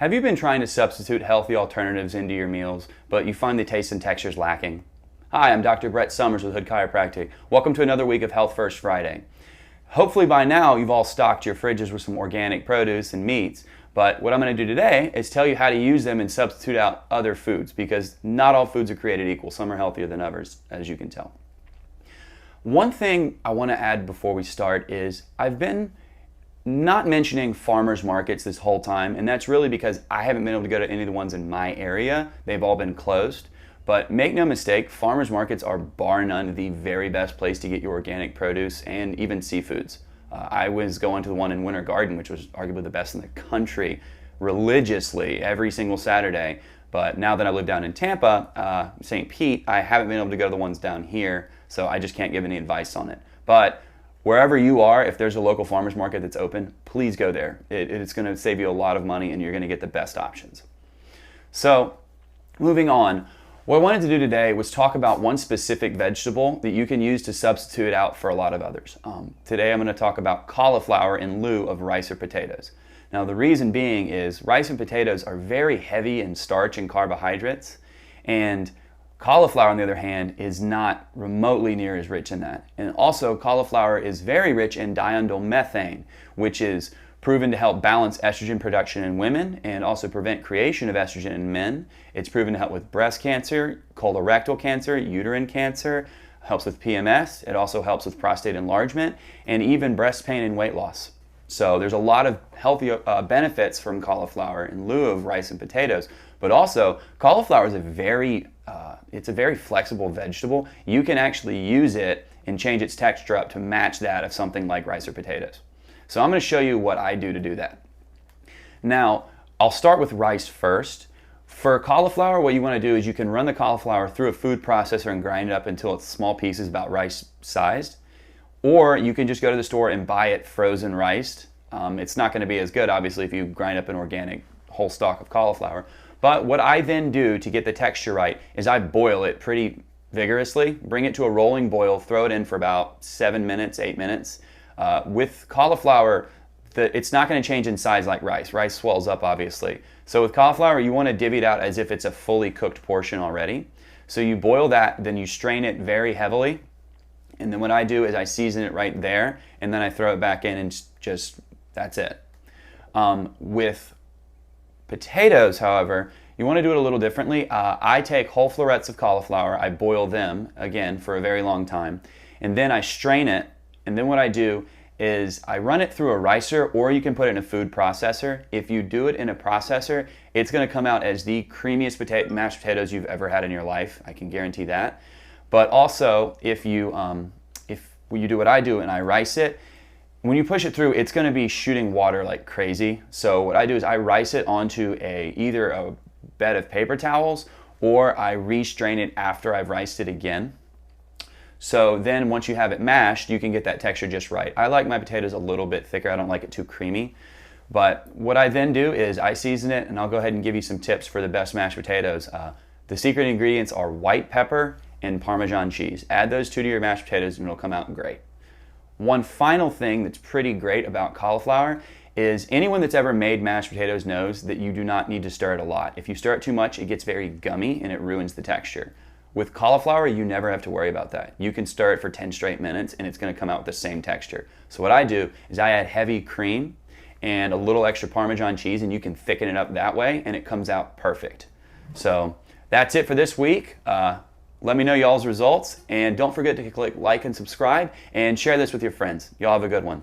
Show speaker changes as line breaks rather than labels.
Have you been trying to substitute healthy alternatives into your meals, but you find the taste and textures lacking? Hi, I'm Dr. Brett Summers with Hood Chiropractic. Welcome to another week of Health First Friday. Hopefully by now you've all stocked your fridges with some organic produce and meats, but what I'm going to do today is tell you how to use them and substitute out other foods, because not all foods are created equal. Some are healthier than others, as you can tell. One thing I want to add before we start is I've been not mentioning farmers markets this whole time, and that's really because I haven't been able to go to any of the ones in my area. They've all been closed. But make no mistake, farmers markets are bar none the very best place to get your organic produce and even seafoods. I was going to the one in Winter Garden, which was arguably the best in the country, religiously every single Saturday. But now that I live down in Tampa, St. Pete, I haven't been able to go to the ones down here, so I just can't give any advice on it. But wherever you are, if there's a local farmers market that's open, please go there. It's going to save you a lot of money and you're going to get the best options. So, moving on, what I wanted to do today was talk about one specific vegetable that you can use to substitute out for a lot of others. Today I'm going to talk about cauliflower in lieu of rice or potatoes. Now the reason being is rice and potatoes are very heavy in starch and carbohydrates, and cauliflower, on the other hand, is not remotely near as rich in that. And also, cauliflower is very rich in diindolylmethane, which is proven to help balance estrogen production in women and also prevent creation of estrogen in men. It's proven to help with breast cancer, colorectal cancer, uterine cancer, helps with PMS. It also helps with prostate enlargement and even breast pain and weight loss. So there's a lot of healthy benefits from cauliflower in lieu of rice and potatoes. But also, cauliflower is it's a very flexible vegetable. You can actually use it and change its texture up to match that of something like rice or potatoes. So I'm going to show you what I do to do that. Now, I'll start with rice first. For cauliflower, what you want to do is you can run the cauliflower through a food processor and grind it up until it's small pieces about rice sized. Or you can just go to the store and buy it frozen riced. It's not going to be as good, obviously, if you grind up an organic whole stalk of cauliflower. But what I then do to get the texture right is I boil it pretty vigorously, bring it to a rolling boil, throw it in for about 7 minutes, 8 minutes. With cauliflower, it's not going to change in size like rice. Rice swells up, obviously. So with cauliflower, you want to divvy it out as if it's a fully cooked portion already. So you boil that, then you strain it very heavily. And then what I do is I season it right there, and then I throw it back in and just, that's it. With potatoes, however, you want to do it a little differently. I take whole florets of cauliflower, I boil them, again, for a very long time, and then I strain it, and then what I do is I run it through a ricer, or you can put it in a food processor. If you do it in a processor, it's going to come out as the creamiest mashed potatoes you've ever had in your life. I can guarantee that. But also, if you do what I do and I rice it, when you push it through, it's going to be shooting water like crazy. So what I do is I rice it onto either a bed of paper towels, or I re-strain it after I've riced it again. So then once you have it mashed, you can get that texture just right. I like my potatoes a little bit thicker. I don't like it too creamy. But what I then do is I season it, and I'll go ahead and give you some tips for the best mashed potatoes. The secret ingredients are white pepper and Parmesan cheese. Add those two to your mashed potatoes and it'll come out great. One final thing that's pretty great about cauliflower is anyone that's ever made mashed potatoes knows that you do not need to stir it a lot. If you stir it too much, it gets very gummy and it ruins the texture. With cauliflower, you never have to worry about that. You can stir it for 10 straight minutes and it's going to come out with the same texture. So what I do is I add heavy cream and a little extra Parmesan cheese, and you can thicken it up that way and it comes out perfect. So that's it for this week. Let me know y'all's results, and don't forget to click like and subscribe and share this with your friends. Y'all have a good one.